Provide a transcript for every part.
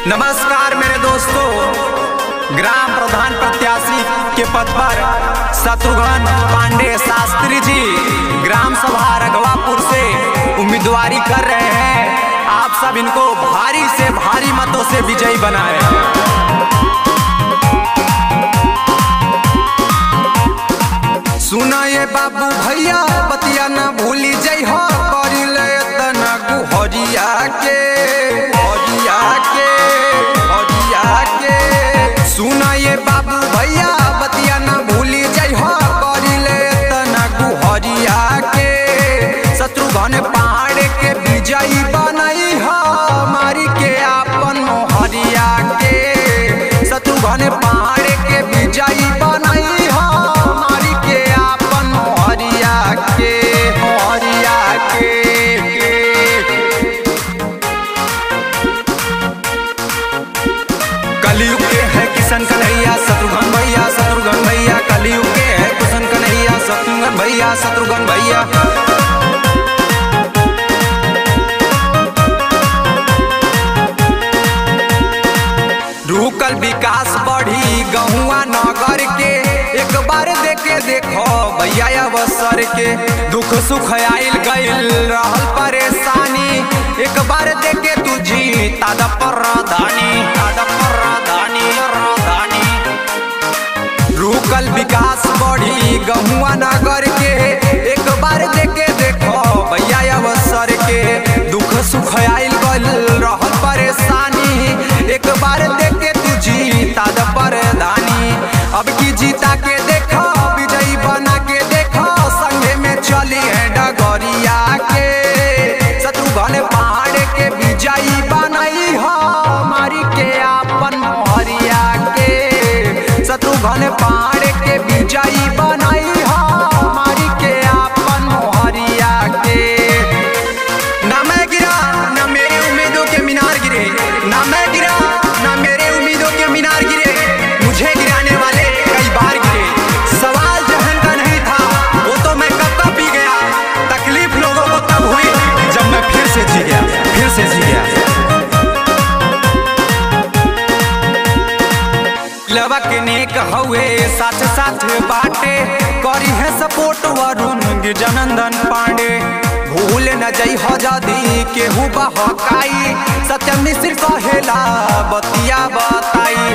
नमस्कार मेरे दोस्तों, ग्राम प्रधान प्रत्याशी के पद पर शत्रुघ्न पांडे शास्त्री जी ग्राम सभा रघवापुर से उम्मीदवारी कर रहे हैं। आप सब इनको भारी से भारी मतों से विजयी बनाएं। सुना ये बाबू भैया बतिया न भूली जई हो, करी ले तना गुहरिया के सुना ये बाबू भैया बतिया न भूली जई हो, करी ले तना गुहरिया के। शत्रुघ्न पहाड़ के विजयी बनई हो, मारी के आपन मोहरिया के। शत्रुघ्न पहाड़ के विजयी बनई हो, मारी के आपन मोहरिया के। कलयुग के है किशन कन्हैया शत्रुघ्न भैया, शत्रुघ्न भैया कलयुग के है किशन कन्हैया शत्रुघ्न भैया, शत्रुघ्न भैया। रुकल विकास बढ़ी गहुआ नगर के, एक बार देखे देखो भैया अवसर के। दुख सुख आइल गइल रहल परेशानी, एक बार देखे तुझी तादा प्रधानी। रुकल विकास बढ़ी गहुआ नगर के, एक बार देखे देखो भैया अवसर के। दुख सुख आइल गइल रहल परेशानी, एक बार देखे तुझी ताद प्रधानी। अब की जीता के देखो विजयी बना के देखो, संगे में चली है डगरिया के। शत्रुघ्न पहाड़ के विजयी बनई हो, मारी के आपन मोहरिया के। शत्रुघ्न पहाड़ के विजयी बनई हो, मारी के आपन मोहरिया के। ना मैं गिरा ना मेरे उम्मीदों के मीनार गिरे, ना मैं गिरा ना मेरे उम्मीदों के मीनार गिरे। मुझे गिराने वाले कई बार गिरे, सवाल जहन का नहीं था वो तो मैं कब का पी गया। तकलीफ लोगों को तब हुई जब मैं फिर से जी गया। लवक नेक हुए साथ साथ बाटे, करी है सपोर्ट वरुण गिरजानंदन पांडे। भूल न जई हो जदी केहू बहकाई, सत्य मिश्र कहेला बतिया बताई।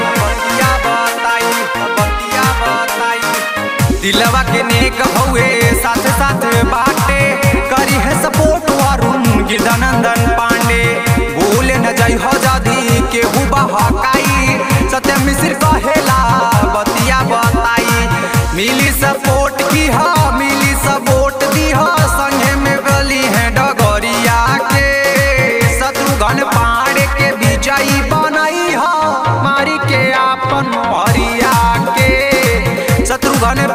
दिलवा के नेक हुए साथ साथ बाटे, करी है सपोर्ट वरुण गिरजानंदन पांडे। भूल न जई हो जदी केहू बहकाई, सत्य मिश्र कहेला बतिया बताई। मिली सपोर्ट की हो, मिली सपोर्ट दी हो, संगे में गली है डगरिया के। शत्रुघ्न पहाड़ के विजयी बनई हो, मारी के आपन मोहरिया के। शत्रुघ्न